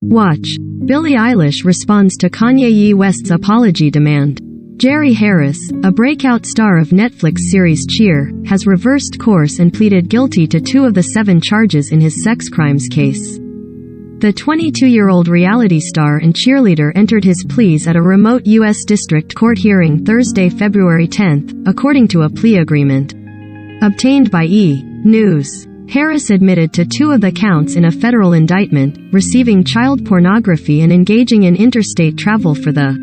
Watch. Billie Eilish responds to Kanye West's apology demand. Jerry Harris, a breakout star of Netflix series Cheer, has reversed course and pleaded guilty to 2 of the 7 charges in his sex crimes case. The 22-year-old reality star and cheerleader entered his pleas at a remote U.S. District Court hearing Thursday, February 10, according to a plea agreement obtained by E! News. Harris admitted to 2 of the counts in a federal indictment, receiving child pornography and engaging in interstate travel for the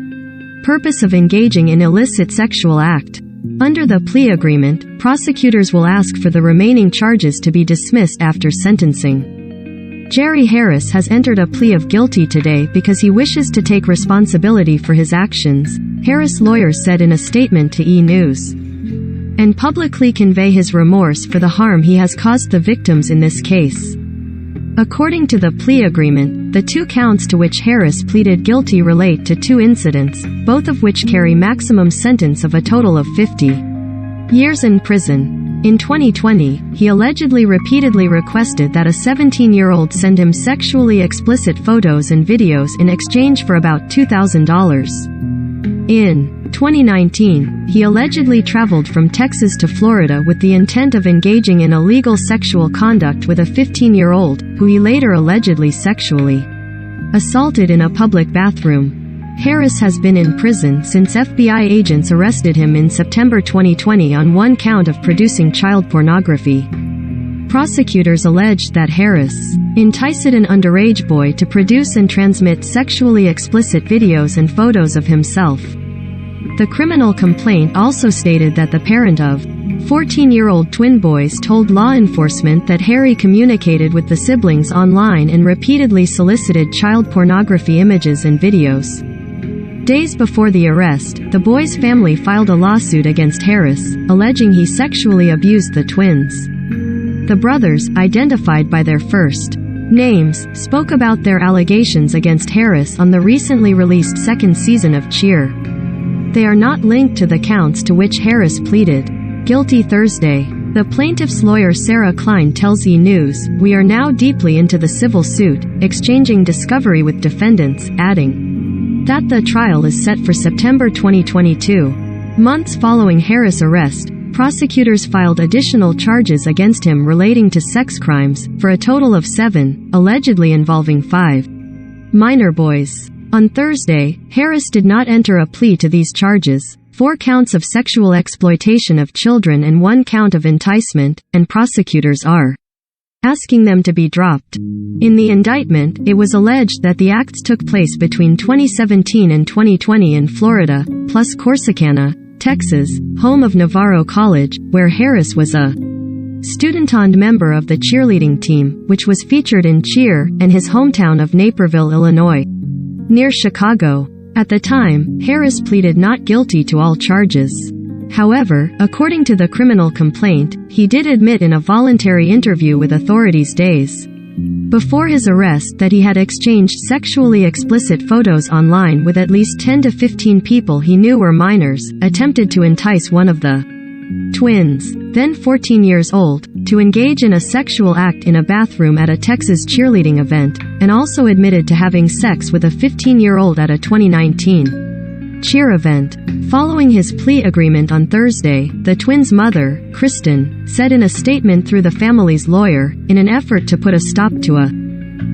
purpose of engaging in illicit sexual act. Under the plea agreement, prosecutors will ask for the remaining charges to be dismissed after sentencing. Jerry Harris has entered a plea of guilty today because he wishes to take responsibility for his actions, Harris' lawyers said in a statement to E! News, and publicly convey his remorse for the harm he has caused the victims in this case. According to the plea agreement, the 2 counts to which Harris pleaded guilty relate to 2 incidents, both of which carry maximum sentence of a total of 50 years in prison. In 2020, he allegedly repeatedly requested that a 17-year-old send him sexually explicit photos and videos in exchange for about $2,000. In 2019, he allegedly traveled from Texas to Florida with the intent of engaging in illegal sexual conduct with a 15-year-old, who he later allegedly sexually assaulted in a public bathroom. Harris has been in prison since FBI agents arrested him in September 2020 on 1 count of producing child pornography. Prosecutors alleged that Harris enticed an underage boy to produce and transmit sexually explicit videos and photos of himself. The criminal complaint also stated that the parent of 14-year-old twin boys told law enforcement that Harry communicated with the siblings online and repeatedly solicited child pornography images and videos. Days before the arrest, the boys' family filed a lawsuit against Harris, alleging he sexually abused the twins. The brothers, identified by their first names, spoke about their allegations against Harris on the recently released 2nd season of Cheer. They are not linked to the counts to which Harris pleaded guilty Thursday. The plaintiff's lawyer Sarah Klein tells E! News, "We are now deeply into the civil suit, exchanging discovery with defendants," adding that the trial is set for September 2022. Months following Harris' arrest, prosecutors filed additional charges against him relating to sex crimes, for a total of 7, allegedly involving 5 minor boys. On Thursday, Harris did not enter a plea to these charges, 4 counts of sexual exploitation of children and 1 count of enticement, and prosecutors are asking them to be dropped. In the indictment, it was alleged that the acts took place between 2017 and 2020 in Florida, plus Corsicana, Texas, home of Navarro College, where Harris was a student-owned member of the cheerleading team, which was featured in Cheer, and his hometown of Naperville, Illinois, near Chicago. At the time, Harris pleaded not guilty to all charges. However, according to the criminal complaint, he did admit in a voluntary interview with authorities days before his arrest that he had exchanged sexually explicit photos online with at least 10 to 15 people he knew were minors, attempted to entice one of the twins, then 14 years old, to engage in a sexual act in a bathroom at a Texas cheerleading event, and also admitted to having sex with a 15-year-old at a 2019 cheer event. Following his plea agreement on Thursday, the twins' mother, Kristen, said in a statement through the family's lawyer, in an effort to put a stop to a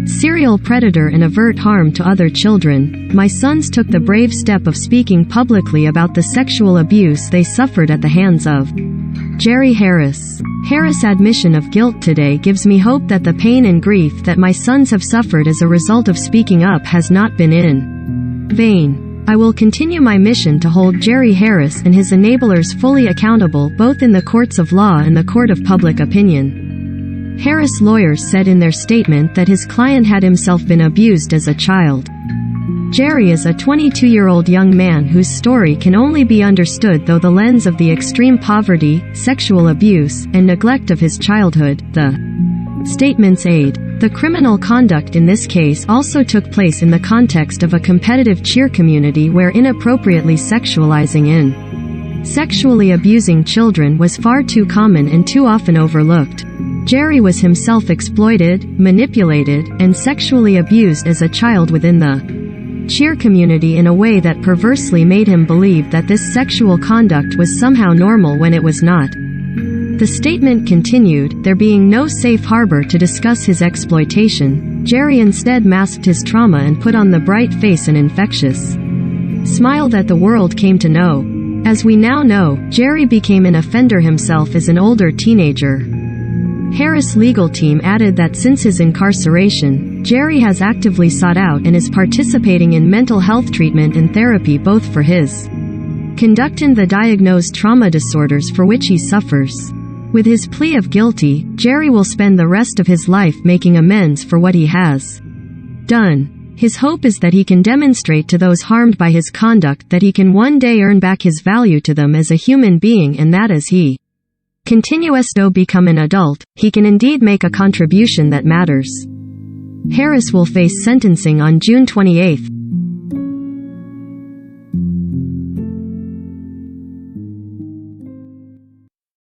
serial predator and avert harm to other children, "My sons took the brave step of speaking publicly about the sexual abuse they suffered at the hands of Jerry Harris. Harris' admission of guilt today gives me hope that the pain and grief that my sons have suffered as a result of speaking up has not been in vain. I will continue my mission to hold Jerry Harris and his enablers fully accountable both in the courts of law and the court of public opinion." Harris' lawyers said in their statement that his client had himself been abused as a child. Jerry is a 22-year-old young man whose story can only be understood through the lens of the extreme poverty, sexual abuse, and neglect of his childhood, the statements aid. The criminal conduct in this case also took place in the context of a competitive cheer community where inappropriately sexualizing and sexually abusing children was far too common and too often overlooked. Jerry was himself exploited, manipulated, and sexually abused as a child within the cheer community in a way that perversely made him believe that this sexual conduct was somehow normal when it was not. The statement continued, there being no safe harbor to discuss his exploitation. Jerry instead masked his trauma and put on the bright face and infectious smile that the world came to know. As we now know, Jerry became an offender himself as an older teenager. Harris' legal team added that since his incarceration, Jerry has actively sought out and is participating in mental health treatment and therapy both for his conduct and the diagnosed trauma disorders for which he suffers. With his plea of guilty, Jerry will spend the rest of his life making amends for what he has done. His hope is that he can demonstrate to those harmed by his conduct that he can one day earn back his value to them as a human being, and that as he continues to become an adult, he can indeed make a contribution that matters. Harris will face sentencing on June 28.